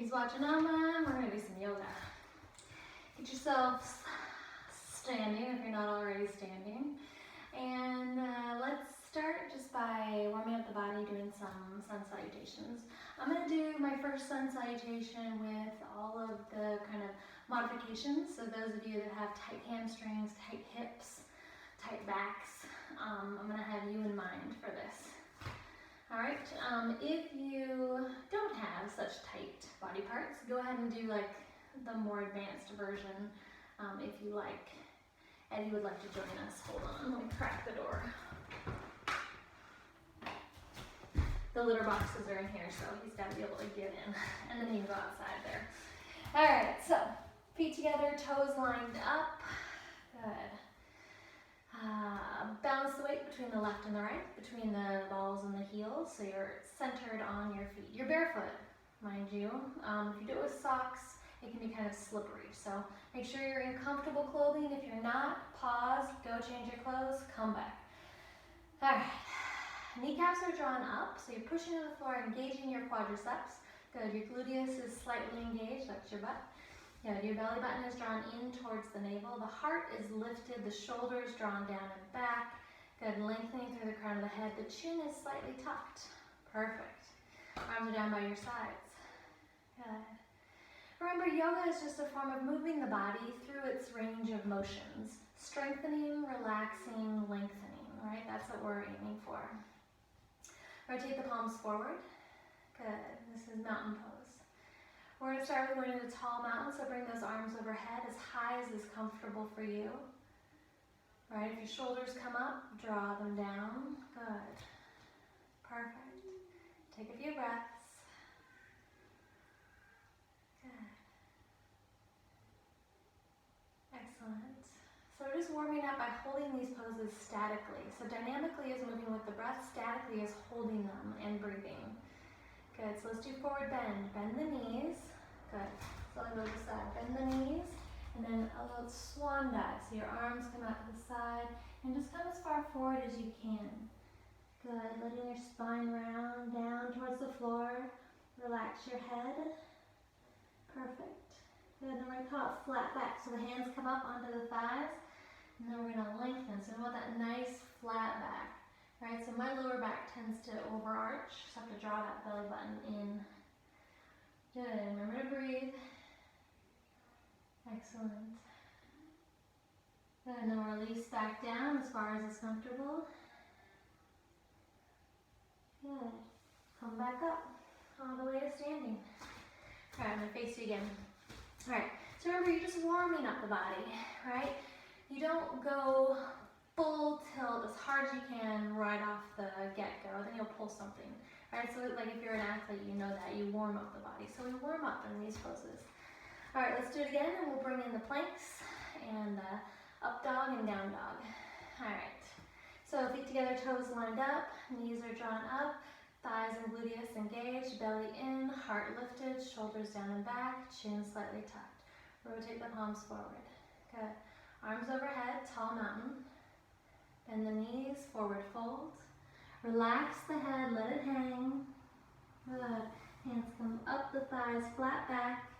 He's watching Mama. We're gonna do some yoga. Get yourself standing if you're not already standing. And let's start just by warming up the body, doing some sun salutations. I'm gonna do my first sun salutation with all of the kind of modifications. So those of you that have tight hamstrings, tight hips, tight backs, I'm gonna have you in mind for this. All right, if you don't have such tight body parts, go ahead and do like the more advanced version if you like. Eddie would like to join us. Hold on, let me crack the door. The litter boxes are in here, so he's got to be able to get in, and then he can go outside there. All right, so feet together, toes lined up. Good. Balance the weight between the left and the right, between the balls and the heels, so you're centered on your feet. You're barefoot, mind you. If you do it with socks, it can be kind of slippery, so make sure you're in comfortable clothing. If you're not, pause, go change your clothes, come back. All right, kneecaps are drawn up, so you're pushing to the floor, engaging your quadriceps. Good, your gluteus is slightly engaged, that's your butt. Good, your belly button is drawn in towards the navel. The heart is lifted, the shoulders drawn down and back. Good, lengthening through the crown of the head. The chin is slightly tucked. Perfect. Arms are down by your sides. Good. Remember, yoga is just a form of moving the body through its range of motions. Strengthening, relaxing, lengthening, right? That's what we're aiming for. Rotate the palms forward. Good. This is mountain pose. We're going to start with going into tall mountain, so bring those arms overhead as high as is comfortable for you. Right, if your shoulders come up, draw them down. Good. Perfect. Take a few breaths. Good. Excellent. So we're just warming up by holding these poses statically. So dynamically is moving with the breath, statically is holding them and breathing. Good, so let's do forward bend. Bend the knees. Good. So I'll go to the side. Bend the knees. And then a little swan dive. So your arms come out to the side. And just come as far forward as you can. Good. Letting your spine round down towards the floor. Relax your head. Perfect. Good. Then we're going to come up flat back. So the hands come up onto the thighs. And then we're going to lengthen. So we want that nice flat back. Right, so my lower back tends to overarch, so I have to draw that belly button in. Good, remember to breathe. Excellent. Good, and then we'll release back down as far as is comfortable. Good, come back up, all the way to standing. All right, I'm gonna face you again. All right, so remember, you're just warming up the body, right? You don't go full tilt as hard as you can right off the get-go, then you'll pull something, right? So like if you're an athlete, you know that, you warm up the body. So we warm up in these poses. All right, let's do it again, and we'll bring in the planks and up dog and down dog. All right, so feet together, toes lined up, knees are drawn up, thighs and gluteus engaged, belly in, heart lifted, shoulders down and back, chin slightly tucked. Rotate the palms forward. Good. Arms overhead, tall mountain. Bend the knees, forward fold. Relax the head, let it hang. Good. Hands come up the thighs, flat back.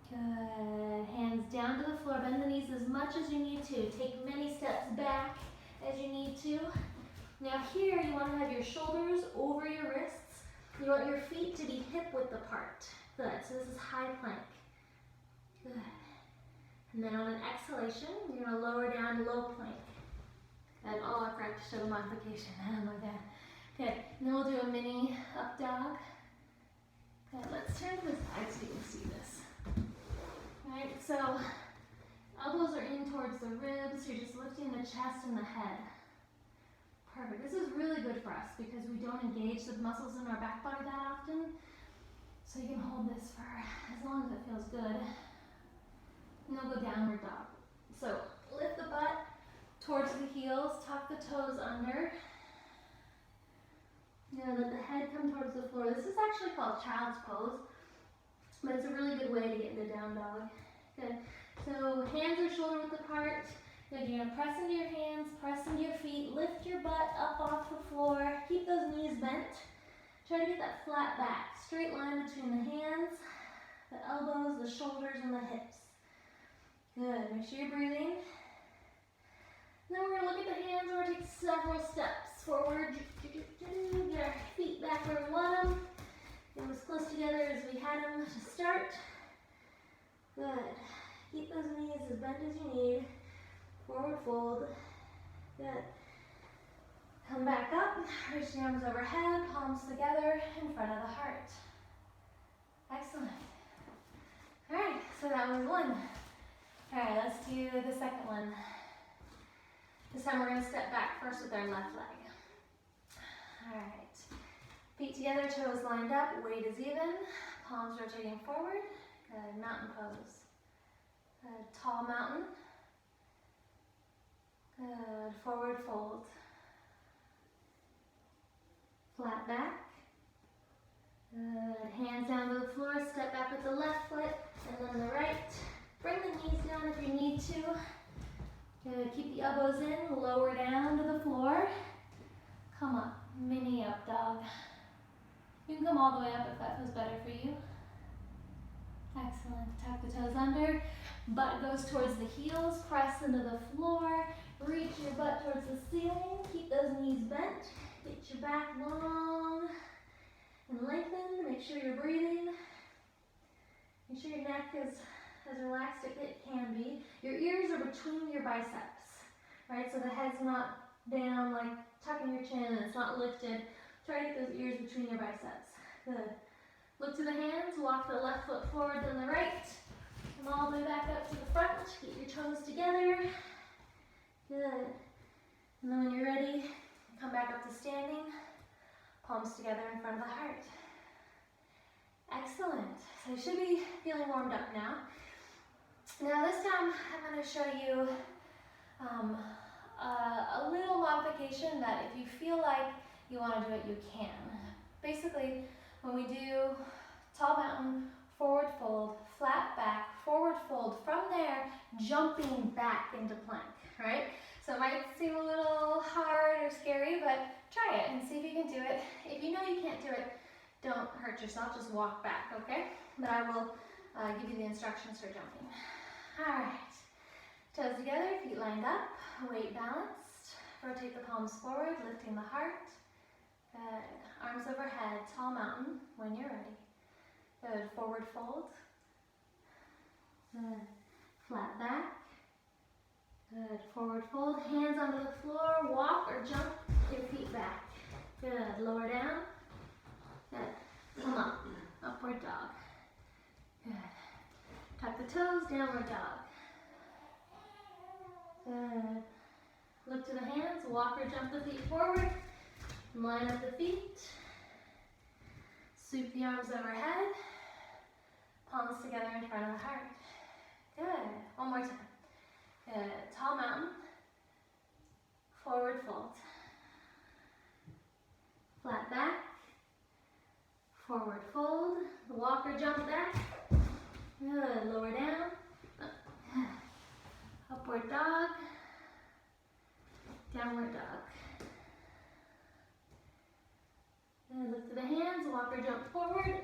Good. Hands down to the floor. Bend the knees as much as you need to. Take many steps back as you need to. Now here you want to have your shoulders over your wrists. You want your feet to be hip width apart. Good. So this is high plank. Good. And then on an exhalation, you're going to lower down to low plank. And oh, I forgot to show the modification. Oh my God. Good. And then we'll do a mini up dog. Good. Let's turn to the side so you can see this. Alright, so elbows are in towards the ribs. You're just lifting the chest and the head. Perfect. This is really good for us because we don't engage the muscles in our back body that often. So you can hold this for as long as it feels good. And then we'll go downward dog. So lift the butt towards the heels, tuck the toes under. Now let the head come towards the floor. This is actually called child's pose, but it's a really good way to get into down dog. Good. So hands are shoulder width apart. Good. You're gonna press into your hands, press into your feet, lift your butt up off the floor. Keep those knees bent. Try to get that flat back, straight line between the hands, the elbows, the shoulders, and the hips. Good, make sure you're breathing. And then we're gonna look at the hands and we're gonna take several steps forward. Get our feet back where we want them. Get them as close together as we had them to start. Good. Keep those knees as bent as you need. Forward fold. Good. Come back up. Reach the arms overhead, palms together in front of the heart. Excellent. All right, so that was one. All right, let's do the second one. This time we're going to step back first with our left leg. All right. Feet together, toes lined up, weight is even. Palms rotating forward. Good, mountain pose. Good, tall mountain. Good, forward fold. Flat back. Good, hands down to the floor, step back with the left foot and then the right. Bring the knees down if you need to. Good, keep the elbows in, lower down to the floor. Come up, mini up dog. You can come all the way up if that feels better for you. Excellent, tuck the toes under. Butt goes towards the heels, press into the floor. Reach your butt towards the ceiling. Keep those knees bent. Get your back long and lengthened. Make sure you're breathing. Make sure your neck is as relaxed as it can be. Your ears are between your biceps, right? So the head's not down, like tucking your chin, and it's not lifted. Try to get those ears between your biceps. Good. Look to the hands, walk the left foot forward, then the right. Come all the way back up to the front. Get your toes together. Good. And then when you're ready, come back up to standing. Palms together in front of the heart. Excellent. So you should be feeling warmed up now. Now this time I'm going to show you a little modification that if you feel like you want to do it, you can. Basically, when we do tall mountain, forward fold, flat back, forward fold, from there, jumping back into plank, right? So it might seem a little hard or scary, but try it and see if you can do it. If you know you can't do it, don't hurt yourself, just walk back, okay? But I will give you the instructions for jumping. All right, toes together, feet lined up, weight balanced. Rotate the palms forward, lifting the heart. Good, arms overhead, tall mountain when you're ready. Good, forward fold. Good, flat back. Good, forward fold, hands onto the floor, walk or jump your feet back. Good, lower down. Good, come up, upward dog. Good, tuck the toes, downward dog. Good, look to the hands, walk or jump the feet forward. Line up the feet. Sweep the arms overhead. Palms together in front of the heart. Good, one more time. Good, tall mountain, forward fold, flat back, forward fold, walk or jump back, good, lower down, upward dog, downward dog. Good, look to the hands, walk or jump forward,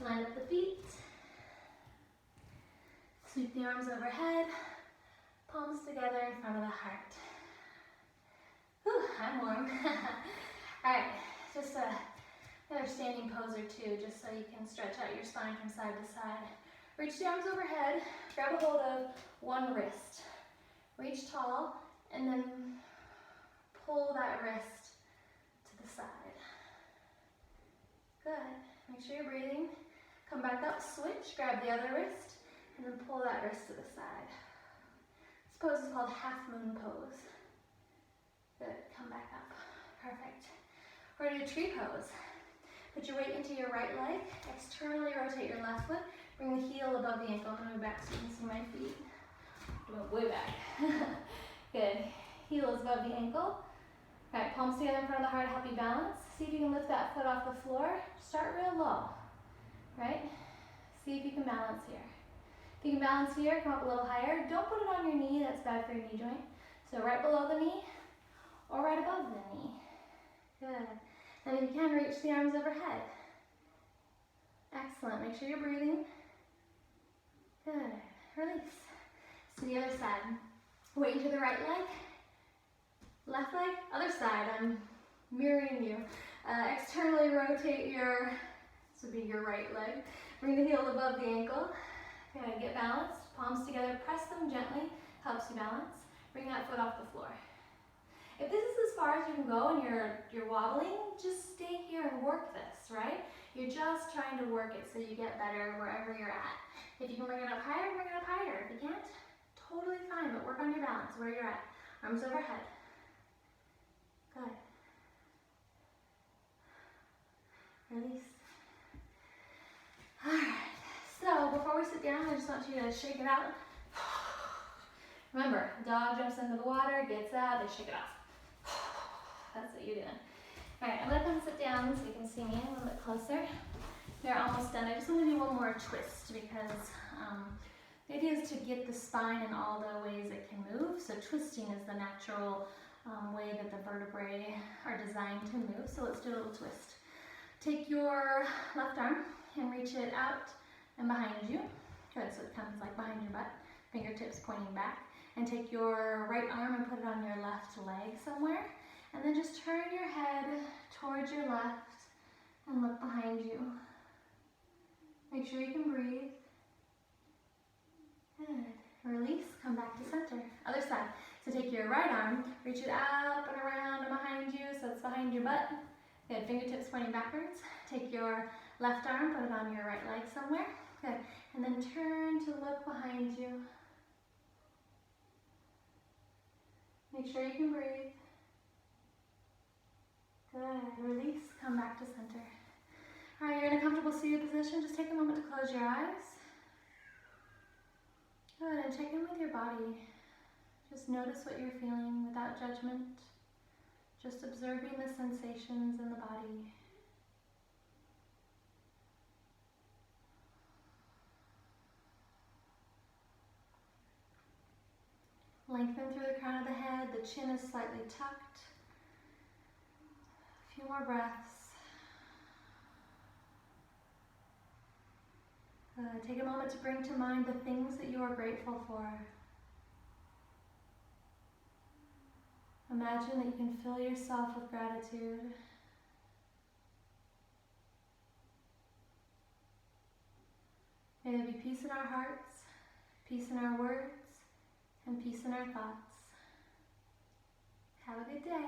line up the feet, sweep the arms overhead, palms together in front of the heart. Whew, I'm warm. All right, just another standing pose or two, just so you can stretch out your spine from side to side. Reach the arms overhead, grab a hold of one wrist. Reach tall, and then pull that wrist to the side. Good, make sure you're breathing. Come back up, switch, grab the other wrist, and then pull that wrist to the side. This pose is called half moon pose. Good, come back up. Perfect. We're going to do tree pose. Put your weight into your right leg, externally rotate your left foot, bring the heel above the ankle. I'm going to move back so you can see my feet. Move way back. Good. Heel is above the ankle. All right, palms together in front of the heart to help you balance. See if you can lift that foot off the floor. Start real low, right? See if you can balance here. If you can balance here, come up a little higher. Don't put it on your knee, that's bad for your knee joint. So right below the knee or right above the knee. Good. And if you can, reach the arms overhead. Excellent. Make sure you're breathing. Good. Release. To the other side. Weight into the right leg. Left leg. Other side. I'm mirroring you. Externally rotate this would be your right leg. Bring the heel above the ankle. Good. Get balanced. Palms together. Press them gently. Helps you balance. Bring that foot off the floor. If this is as far as you can go and you're wobbling, just stay here and work this, right? You're just trying to work it so you get better wherever you're at. If you can bring it up higher, bring it up higher. If you can't, totally fine, but work on your balance where you're at. Arms overhead. Good. Release. All right, so before we sit down, I just want you to shake it out. Remember, dog jumps into the water, gets out, they shake it off. That's what you're doing. All right, I'm gonna come sit down so you can see me a little bit closer. They're almost done. I just want to do one more twist because the idea is to get the spine in all the ways it can move. So twisting is the natural way that the vertebrae are designed to move. So let's do a little twist. Take your left arm and reach it out and behind you. Good, so it comes like behind your butt, fingertips pointing back. And take your right arm and put it on your left leg somewhere. And then just turn your head towards your left and look behind you. Make sure you can breathe. Good. Release, come back to center. Other side. So take your right arm, reach it up and around and behind you, so it's behind your butt. Good, fingertips pointing backwards. Take your left arm, put it on your right leg somewhere. Good, and then turn to look behind you. Make sure you can breathe. Good, release, come back to center. All right, you're in a comfortable seated position. Just take a moment to close your eyes. Good, and check in with your body. Just notice what you're feeling without judgment. Just observing the sensations in the body. Lengthen through the crown of the head. The chin is slightly tucked. A few more breaths. Take a moment to bring to mind the things that you are grateful for. Imagine that you can fill yourself with gratitude. May there be peace in our hearts, peace in our words, and peace in our thoughts. Have a good day.